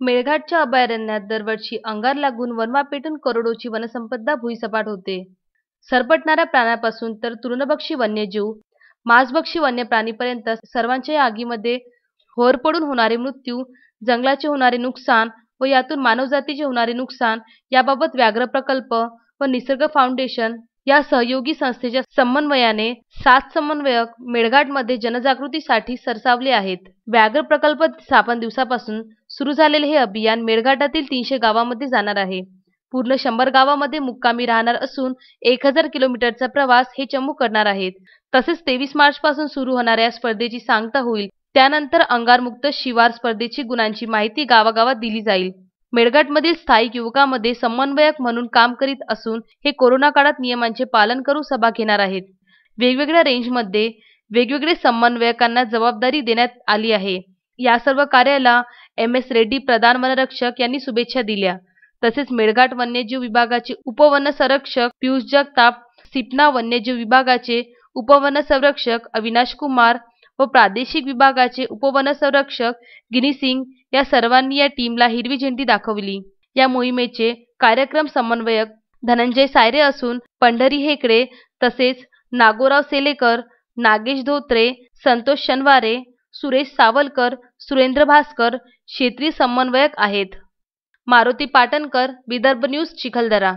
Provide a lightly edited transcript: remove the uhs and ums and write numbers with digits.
मेळघाटच्या अभयारण्यात दरवर्षी अंगार लागून वणवा पेटून करोडोची वनसंपदा भुईसपाट होते. सरपटणाऱ्या प्राण्यापासून तर तृणभक्षी वन्यजीव, मांसभक्षी वन्य प्राणीपर्यंत सर्वांच्या या आगीमध्ये होर पडून होणारे मृत्यू, जंगलाचे होणारे नुकसान व यातून मानवजातीचे होणारे नुकसान याबाबत व्याघ्र प्रकल्प व निसर्ग फाउंडेशन या सहयोगी संस्थेच्या समन्वयाने 7 समन्वयक मेळघाटमध्ये जनजागृतीसाठी सरसावले आहेत. व्याघ्र प्रकल्प स्थापन दिवसापासून सुरू झालेले हे अभियान मेळघाटातील 300 गावांमध्ये जाणार आहे. पूर्ण 100 गावांमध्ये मुक्कामी राहणार असून 1000 किलोमीटरचा प्रवास हे चमू करणार आहेत. तसेच 23 मार्चपासून सुरू होणाऱ्या स्पर्धेची सांगता होईल. त्यानंतर अंगारमुक्त शिवार स्पर्धेची गुणांची माहिती गावागावात दिली जाईल. मेळघाटमधील स्थायिक युवकांमध्ये समन्वयक म्हणून काम करीत असून हे कोरोना काळात नियमांचे पालन करून सभा घेणार आहेत. वेगवेगळ्या रेंजमध्ये वेगवेगळे समन्वयकांना जबाबदारी देण्यात आली आहे. या सर्व कार्याला MS रेड्डी प्रधान वनरक्षक यांनी शुभेच्छा दिल्या. तसेच मेळघाट वन्यजीव विभागाचे उपवनसंरक्षक पियुष जगताप, सिपना वन्यजीव विभागाचे उपवनसंरक्षक अविनाश कुमार व प्रादेशिक विभागाचे उपवनसंरक्षक गिनी सिंग या सर्वांनी या टीमला हिरवी झेंडी दाखवली. या मोहिमेचे कार्यक्रम समन्वयक धनंजय सायरे असून पंढरी हेकडे तसेच नागोराव सेलेकर, नागेश धोत्रे, संतोष शनवारे, सुरेश सावलकर, सुरेंद्र भास्कर क्षेत्रीय समन्वयक आहेत. मारुती पाटणकर, विदर्भ न्यूज, चिखलदरा.